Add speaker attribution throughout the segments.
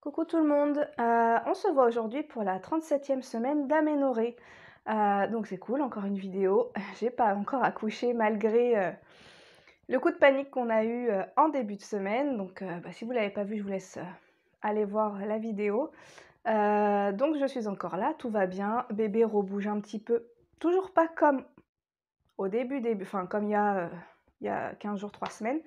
Speaker 1: Coucou tout le monde, on se voit aujourd'hui pour la 37e semaine d'aménorrhée. Donc c'est cool, encore une vidéo. J'ai pas encore accouché malgré, le coup de panique qu'on a eu, en début de semaine. Donc si vous l'avez pas vu, je vous laisse, aller voir la vidéo. Donc je suis encore là, tout va bien, bébé rebouge un petit peu. Toujours pas comme au début, enfin comme il y a 15 jours, 3 semaines.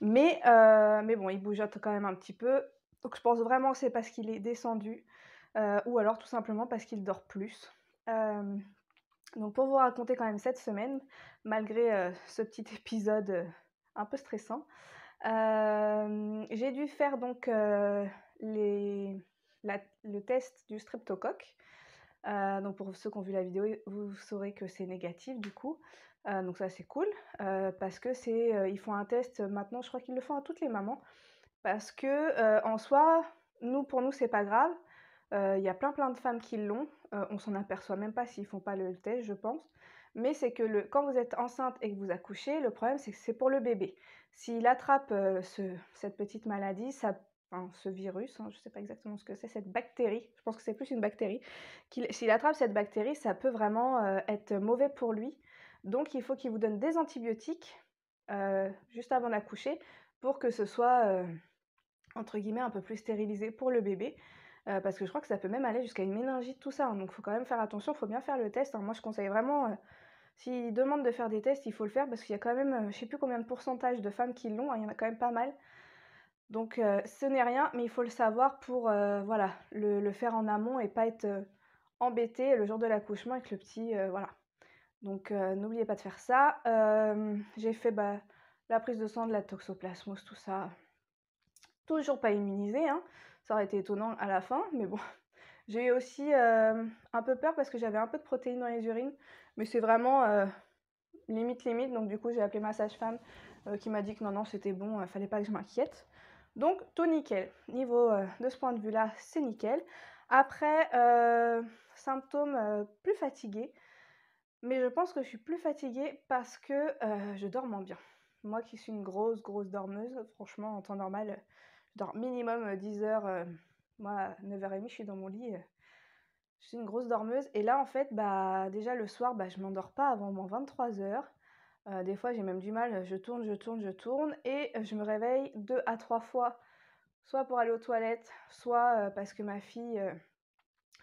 Speaker 1: Mais bon, il bougeote quand même un petit peu. Donc je pense vraiment que c'est parce qu'il est descendu, ou alors tout simplement parce qu'il dort plus. Hem, donc pour vous raconter quand même cette semaine, malgré, ce petit épisode, un peu stressant, j'ai dû faire donc, les le test du streptocoque. Donc pour ceux qui ont vu la vidéo, vous saurez que c'est négatif du coup. Donc ça c'est cool, parce que ils font un test, maintenant je crois qu'ils le font à toutes les mamans. Parce que, en soi, pour nous c'est pas grave. Il y a plein de femmes qui l'ont, on s'en aperçoit même pas s'ils font pas le test je pense. Mais c'est que quand vous êtes enceinte et que vous accouchez, le problème c'est que c'est pour le bébé. S'il attrape, cette petite maladie, enfin ce virus, hein, je sais pas exactement ce que c'est, cette bactérie, je pense que c'est plus une bactérie, s'il attrape cette bactérie, ça peut vraiment, être mauvais pour lui. Donc il faut qu'il vous donne des antibiotiques, juste avant d'accoucher pour que ce soit, entre guillemets «un peu plus stérilisé» pour le bébé. Parce que je crois que ça peut même aller jusqu'à une méningite, tout ça, hein, donc faut quand même faire attention, faut bien faire le test, hein. Moi je conseille vraiment, s'ils demandent de faire des tests, il faut le faire parce qu'il y a quand même, je sais plus combien de pourcentage de femmes qui l'ont, hein, il y en a quand même pas mal. Donc ce n'est rien, mais il faut le savoir pour, voilà, le faire en amont et pas être, embêté le jour de l'accouchement avec le petit, voilà. Donc n'oubliez pas de faire ça. J'ai fait, la prise de sang, de la toxoplasmose, tout ça. Toujours pas immunisée, hein, ça aurait été étonnant à la fin, mais bon. J'ai eu aussi, un peu peur parce que j'avais un peu de protéines dans les urines, mais c'est vraiment, limite, donc du coup j'ai appelé ma sage-femme, qui m'a dit que non, c'était bon, fallait pas que je m'inquiète. Donc tout nickel. Niveau, de ce point de vue-là, c'est nickel. Après, symptômes, plus fatiguée, mais je pense que je suis plus fatiguée parce que, je dors moins bien. Moi qui suis une grosse dormeuse, franchement en temps normal, je dors minimum, 10 heures, moi à 9h30 je suis dans mon lit, je suis une grosse dormeuse et là en fait, déjà le soir, je m'endors pas avant au moins 23h. Des fois j'ai même du mal, je tourne et je me réveille 2 à 3 fois, soit pour aller aux toilettes, soit, parce que ma fille,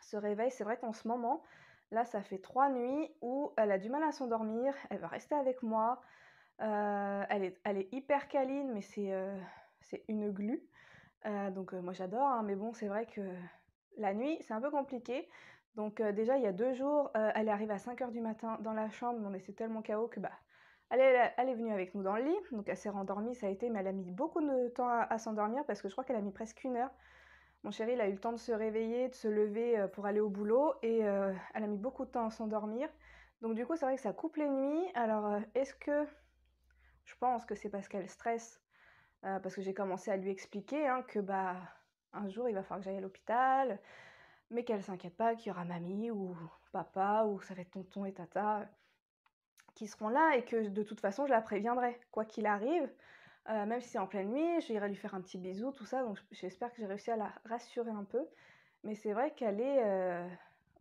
Speaker 1: se réveille. C'est vrai qu'en ce moment, là, ça fait 3 nuits où elle a du mal à s'endormir, elle va rester avec moi, elle est hyper câline, mais c'est une glu. Donc moi j'adore, hein, mais bon, c'est vrai que la nuit, c'est un peu compliqué. Donc déjà, il y a 2 jours, elle est arrivée à 5h du matin dans la chambre, mais on était tellement KO que, elle est venue avec nous dans le lit, donc elle s'est rendormie, ça a été mais elle a mis beaucoup de temps à s'endormir parce que je crois qu'elle a mis presque 1 heure. Mon chéri, il a eu le temps de se réveiller, de se lever, pour aller au boulot et elle a mis beaucoup de temps à s'endormir. Donc du coup, c'est vrai que ça coupe les nuits. Alors, est-ce que je pense que c'est parce qu'elle stresse, parce que j'ai commencé à lui expliquer, hein, que, un jour, il va falloir que j'aille à l'hôpital, mais qu'elle s'inquiète pas, qu'il y aura mamie ou papa ou ça va être tonton et tata, qui seront là et que de toute façon, je la préviendrai, quoi qu'il arrive. Même si c'est en pleine nuit, j'irai lui faire un petit bisou, tout ça, donc j'espère que j'ai réussi à la rassurer un peu. Mais c'est vrai qu'elle est,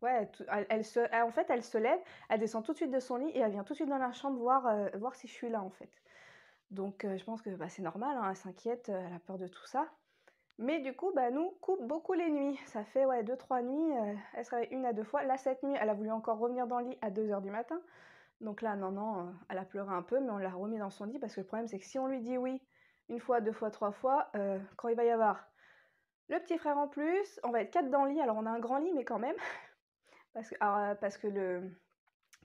Speaker 1: ouais, en fait, elle se lève, elle descend tout de suite de son lit et elle vient tout de suite dans la chambre voir si je suis là, en fait. Donc je pense que, c'est normal, hein, elle s'inquiète, elle a peur de tout ça. Mais du coup, nous coupe beaucoup les nuits. Ça fait, ouais, 2-3 nuits, elle se réveille 1 à 2 fois. Là, cette nuit, elle a voulu encore revenir dans le lit à 2h du matin. Donc là, non, elle a pleuré un peu, mais on l'a remis dans son lit parce que le problème, c'est que si on lui dit oui, 1 fois, 2 fois, 3 fois, quand il va y avoir le petit frère en plus, on va être 4 dans le lit. Alors on a un grand lit, mais quand même, parce que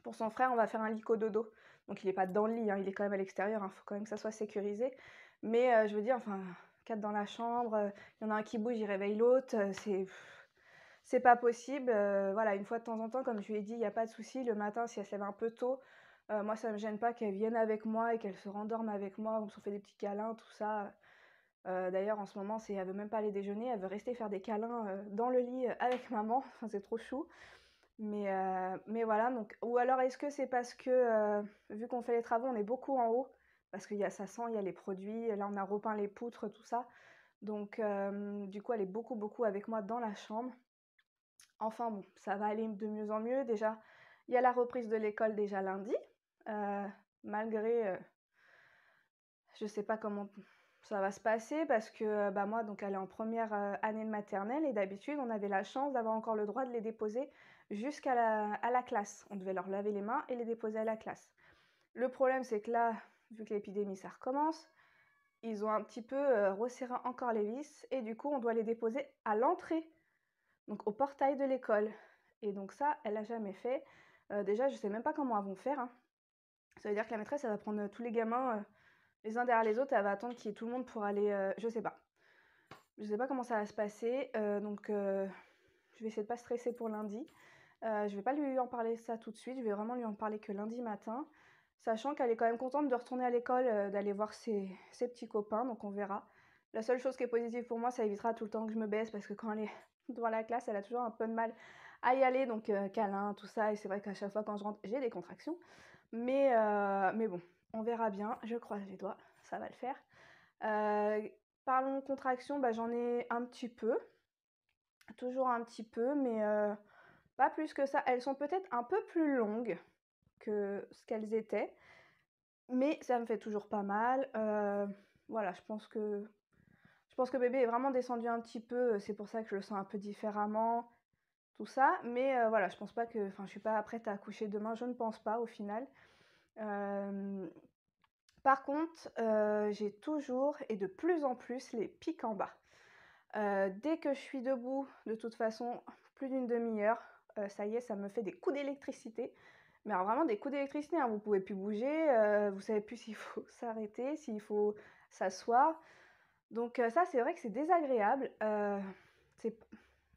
Speaker 1: pour son frère, on va faire un lit cododo. Donc il est pas dans le lit, hein, il est quand même à l'extérieur, hein, faut quand même que ça soit sécurisé. Mais je veux dire, enfin, 4 dans la chambre, il y en a un qui bouge, il réveille l'autre, c'est pas possible. Voilà, 1 fois de temps en temps, comme je lui ai dit, il y a pas de souci. Le matin, si elle se lève un peu tôt, moi ça me gêne pas qu'elle vienne avec moi et qu'elle se rendorme avec moi. On se fait des petits câlins, tout ça. D'ailleurs en ce moment, elle veut même pas aller déjeuner, elle veut rester faire des câlins, dans le lit, avec maman. Enfin, c'est trop chou. Mais voilà, donc ou alors est-ce que c'est parce que, vu qu'on fait les travaux, on est beaucoup en haut, parce ça sent, il y a les produits, là on a repeint les poutres, tout ça. Donc du coup, elle est beaucoup avec moi dans la chambre. Enfin bon, ça va aller de mieux en mieux. Déjà, il y a la reprise de l'école déjà lundi, malgré, je sais pas comment ça va se passer parce que bah moi, donc elle est en première année de maternelle et d'habitude, on avait la chance d'avoir encore le droit de les déposer jusqu'à la classe. On devait leur laver les mains et les déposer à la classe. Le problème, c'est que là, vu que l'épidémie, ça recommence, ils ont un petit peu resserré encore les vis et du coup, on doit les déposer à l'entrée, donc au portail de l'école. Et donc ça, elle l'a jamais fait. Déjà, je sais même pas comment elles vont faire, hein. Ça veut dire que la maîtresse, elle va prendre tous les gamins les uns derrière les autres, elle va attendre qu'il y ait tout le monde pour aller. Je sais pas. Je sais pas comment ça va se passer. Donc, je vais essayer de pas stresser pour lundi. Je vais pas lui en parler ça tout de suite. Je vais vraiment lui en parler que lundi matin. Sachant qu'elle est quand même contente de retourner à l'école, d'aller voir ses petits copains. Donc, on verra. La seule chose qui est positive pour moi, ça évitera tout le temps que je me baisse parce que quand elle est devant la classe, elle a toujours un peu de mal à y aller. Donc, câlin, tout ça. Et c'est vrai qu'à chaque fois quand je rentre, j'ai des contractions. Mais bon, on verra bien. Je croise les doigts, ça va le faire. Parlons contraction, bah, j'en ai un petit peu. Toujours un petit peu, mais pas plus que ça. Elles sont peut-être un peu plus longues que ce qu'elles étaient, mais ça me fait toujours pas mal. Voilà, je pense que bébé est vraiment descendu un petit peu, c'est pour ça que je le sens un peu différemment, tout ça. Mais voilà, je pense pas que, enfin, je suis pas prête à accoucher demain, je ne pense pas au final. Par contre, j'ai toujours et de plus en plus les pics en bas. Dès que je suis debout, de toute façon, plus d'une demi-heure, ça y est, ça me fait des coups d'électricité. Mais alors vraiment des coups d'électricité, hein, vous pouvez plus bouger, vous savez plus s'il faut s'arrêter, s'il faut s'asseoir. Donc ça, c'est vrai que c'est désagréable. C'est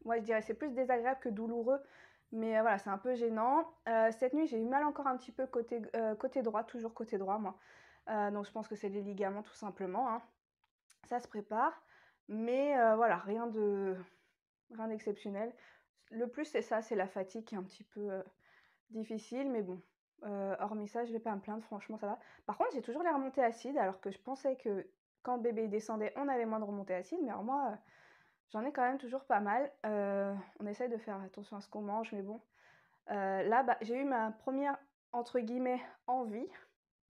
Speaker 1: moi, je dirais c'est plus désagréable que douloureux, mais voilà, c'est un peu gênant. Cette nuit, j'ai eu mal encore un petit peu côté droit, toujours côté droit, moi. Donc je pense que c'est les ligaments tout simplement, hein. Ça se prépare, mais voilà, rien d'exceptionnel. Le plus, c'est ça, c'est la fatigue qui est un petit peu difficile, mais bon, hormis ça, je vais pas me plaindre, franchement, ça va. Par contre, j'ai toujours les remontées acides, alors que je pensais que quand le bébé descendait, on avait moins de remontées acides, mais alors moi, j'en ai quand même toujours pas mal. On essaye de faire attention à ce qu'on mange, mais bon. Là, bah, j'ai eu ma première, entre guillemets, envie,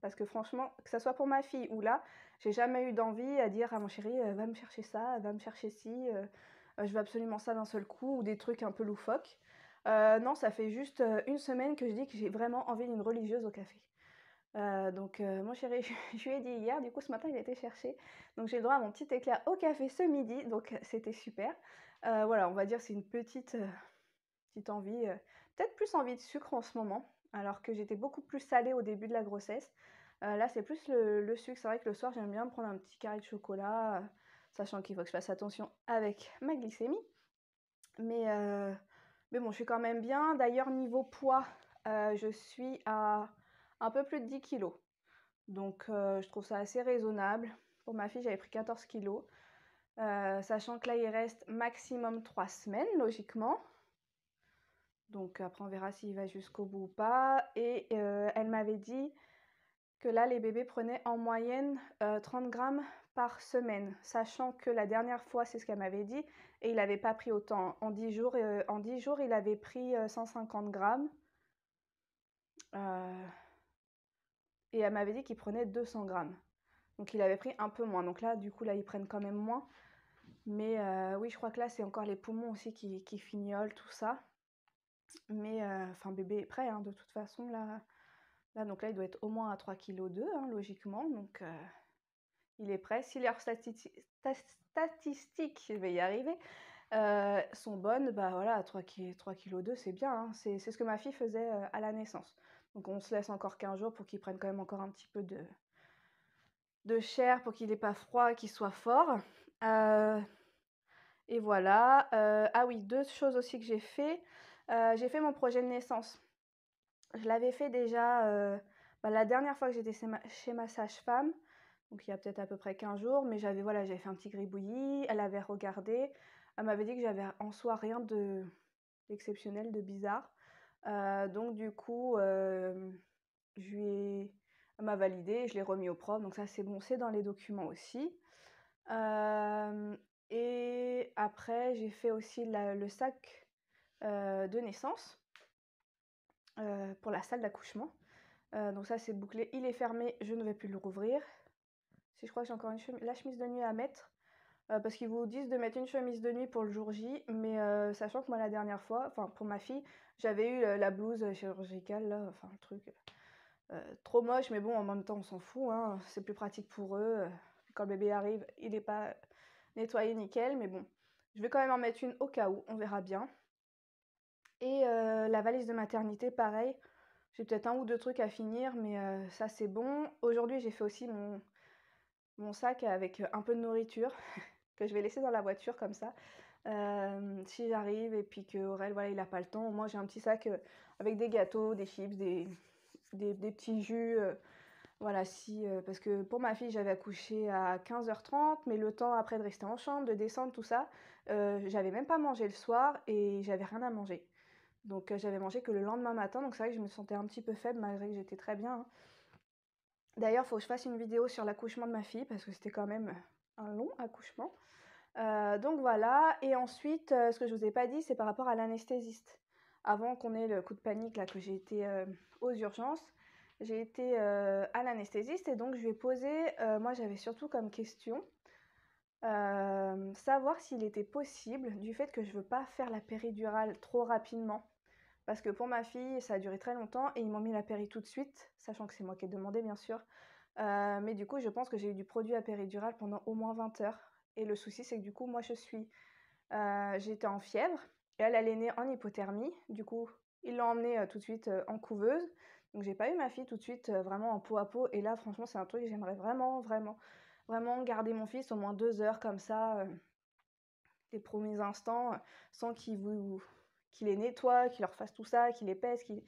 Speaker 1: parce que franchement, que ça soit pour ma fille ou là, j'ai jamais eu d'envie à dire à mon chéri, va me chercher ça, va me chercher ci, je veux absolument ça d'un seul coup, ou des trucs un peu loufoques. Non, ça fait juste une semaine que je dis que j'ai vraiment envie d'une religieuse au café. Donc mon chéri, je lui ai dit hier, du coup ce matin il a été chercher. Donc j'ai le droit à mon petit éclair au café ce midi, donc c'était super. Voilà, on va dire c'est une petite envie, peut-être plus envie de sucre en ce moment, alors que j'étais beaucoup plus salée au début de la grossesse. Là c'est plus le sucre, c'est vrai que le soir j'aime bien me prendre un petit carré de chocolat, sachant qu'il faut que je fasse attention avec ma glycémie. Mais, euh, mais bon, je suis quand même bien. D'ailleurs, niveau poids, je suis à un peu plus de 10 kilos. Donc, je trouve ça assez raisonnable. Pour ma fille, j'avais pris 14 kilos. Sachant que là, il reste maximum 3 semaines, logiquement. Donc, après, on verra s'il va jusqu'au bout ou pas. Et elle m'avait dit que là, les bébés prenaient en moyenne 30 grammes par semaine, sachant que la dernière fois, c'est ce qu'elle m'avait dit, et il n'avait pas pris autant. En 10 jours, il avait pris 150 grammes, euh, et elle m'avait dit qu'il prenait 200 grammes. Donc il avait pris un peu moins. Donc là, du coup, là, ils prennent quand même moins. Mais oui, je crois que là, c'est encore les poumons aussi qui fignolent, tout ça. Mais enfin, bébé est prêt, hein, de toute façon, là. Donc là, il doit être au moins à 3,2 kg, hein, logiquement. Donc il est prêt. Si leurs statistiques, je vais y arriver, sont bonnes, bah voilà, à 3,2 kg, c'est bien, hein. C'est ce que ma fille faisait à la naissance. Donc on se laisse encore 15 jours pour qu'il prenne quand même encore un petit peu de chair, pour qu'il n'ait pas froid, qu'il soit fort. Et voilà. Ah oui, deux choses aussi que j'ai fait. J'ai fait mon projet de naissance. Je l'avais fait déjà bah, la dernière fois que j'étais chez ma sage-femme, donc il y a peut-être à peu près 15 jours, mais j'avais fait un petit gribouillis, elle avait regardé, elle m'avait dit que j'avais en soi rien d'exceptionnel, de bizarre. Donc du coup, elle m'a validé, je l'ai remis au prof, donc ça c'est bon, c'est dans les documents aussi. Et après, j'ai fait aussi le sac de naissance pour la salle d'accouchement. Donc ça, c'est bouclé. Il est fermé, je ne vais plus le rouvrir. Si je crois que j'ai encore la chemise de nuit à mettre. Parce qu'ils vous disent de mettre une chemise de nuit pour le jour J, mais sachant que moi la dernière fois, enfin pour ma fille, j'avais eu la blouse chirurgicale, là, enfin le truc trop moche, mais bon en même temps on s'en fout, hein, c'est plus pratique pour eux. Quand le bébé arrive, il n'est pas nettoyé nickel, mais bon, je vais quand même en mettre une au cas où, on verra bien. Et la valise de maternité, pareil, j'ai peut-être un ou deux trucs à finir, mais ça c'est bon. Aujourd'hui j'ai fait aussi mon sac avec un peu de nourriture que je vais laisser dans la voiture comme ça. Si j'arrive et puis que Aurel, voilà, il n'a pas le temps, moi j'ai un petit sac avec des gâteaux, des chips, des petits jus. Voilà, si, parce que pour ma fille, j'avais accouché à 15h30, mais le temps après de rester en chambre, de descendre, tout ça, j'avais même pas mangé le soir et j'avais rien à manger. Donc j'avais mangé que le lendemain matin, donc c'est vrai que je me sentais un petit peu faible malgré que j'étais très bien, hein. D'ailleurs, il faut que je fasse une vidéo sur l'accouchement de ma fille parce que c'était quand même un long accouchement. Donc voilà, et ensuite, ce que je vous ai pas dit, c'est par rapport à l'anesthésiste. Avant qu'on ait le coup de panique, là, que j'ai été aux urgences, j'ai été à l'anesthésiste et donc je lui ai posé, moi j'avais surtout comme question, savoir s'il était possible, du fait que je veux pas faire la péridurale trop rapidement, parce que pour ma fille, ça a duré très longtemps et ils m'ont mis la péri tout de suite, sachant que c'est moi qui ai demandé bien sûr. Mais du coup, je pense que j'ai eu du produit à péridurale pendant au moins 20 heures. Et le souci, c'est que du coup, moi, j'étais en fièvre et elle est née en hypothermie. Du coup, ils l'ont emmenée tout de suite en couveuse. Donc, j'ai pas eu ma fille tout de suite vraiment en peau à peau. Et là, franchement, c'est un truc que j'aimerais vraiment, vraiment, vraiment garder mon fils au moins 2 heures comme ça, les premiers instants, sans qu'il les nettoie, qu'il leur fasse tout ça, qu'il les pèse, qu'il...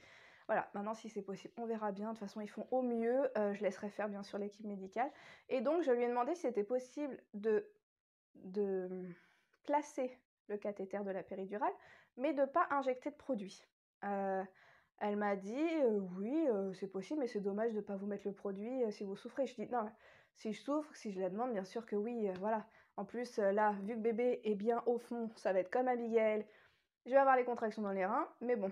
Speaker 1: Voilà, maintenant si c'est possible, on verra bien. De toute façon, ils font au mieux. Je laisserai faire bien sûr l'équipe médicale. Et donc, je lui ai demandé si c'était possible de placer le cathéter de la péridurale, mais de ne pas injecter de produit. Elle m'a dit oui, c'est possible, mais c'est dommage de ne pas vous mettre le produit si vous souffrez. Je dis non, si je souffre, si je la demande, bien sûr que oui, voilà. En plus, là, vu que bébé est bien au fond, ça va être comme Abigail. Je vais avoir les contractions dans les reins, mais bon,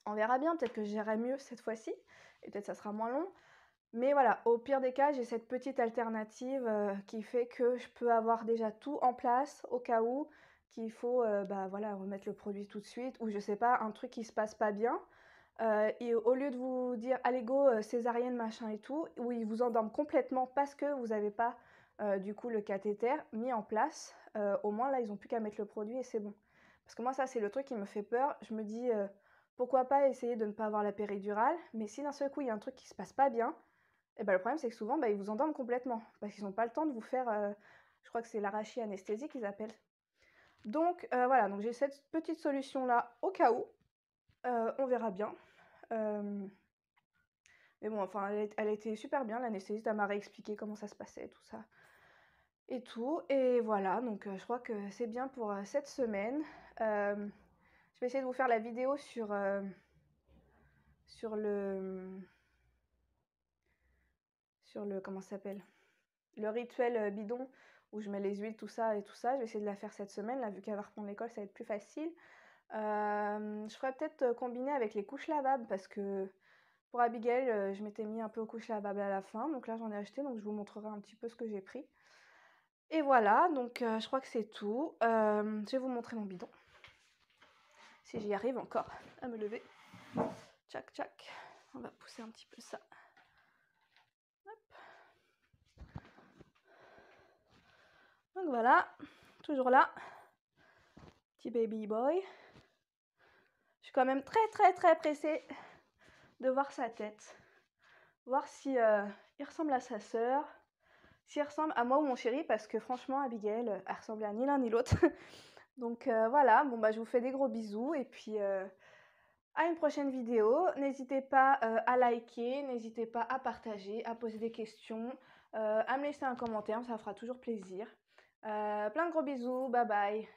Speaker 1: on verra bien. Peut-être que j'irai mieux cette fois-ci, et peut-être ça sera moins long. Mais voilà, au pire des cas, j'ai cette petite alternative qui fait que je peux avoir déjà tout en place au cas où qu'il faut bah, voilà, remettre le produit tout de suite ou je sais pas, un truc qui se passe pas bien. Et au lieu de vous dire allez go, césarienne, machin et tout, où ils vous endorment complètement parce que vous n'avez pas du coup le cathéter mis en place, au moins là ils ont plus qu'à mettre le produit et c'est bon. Parce que moi ça c'est le truc qui me fait peur, je me dis pourquoi pas essayer de ne pas avoir la péridurale, mais si d'un seul coup il y a un truc qui se passe pas bien, et ben, le problème, c'est que souvent, bah, ils vous endorment complètement. Parce qu'ils n'ont pas le temps de vous faire, je crois que c'est l'arachy-anesthésie qu'ils appellent. Donc voilà, donc j'ai cette petite solution-là au cas où. On verra bien. Mais bon, enfin, elle a été super bien, l'anesthésiste, elle m'a réexpliqué comment ça se passait, tout ça. Et tout. Et voilà, donc je crois que c'est bien pour cette semaine. Je vais essayer de vous faire la vidéo sur le... Comment ça s'appelle? Le rituel bidon où je mets les huiles, tout ça et tout ça. Je vais essayer de la faire cette semaine, là, vu qu'elle va reprendre l'école, ça va être plus facile. Je ferais peut-être combiner avec les couches lavables parce que pour Abigail, je m'étais mis un peu aux couches lavables à la fin. Donc là, j'en ai acheté, donc je vous montrerai un petit peu ce que j'ai pris. Et voilà, donc je crois que c'est tout. Je vais vous montrer mon bidon. Si j'y arrive encore à me lever. Tchac, tchac. On va pousser un petit peu ça. Hop. Donc voilà, toujours là. Petit baby boy. Je suis quand même très très très pressée de voir sa tête. Voir si il ressemble à sa sœur, s'il ressemble à moi ou mon chéri, parce que franchement, Abigail, elle ressemblait à ni l'un ni l'autre. Donc voilà, bon bah je vous fais des gros bisous et puis à une prochaine vidéo. N'hésitez pas à liker, n'hésitez pas à partager, à poser des questions, à me laisser un commentaire, ça fera toujours plaisir. Plein de gros bisous, bye bye.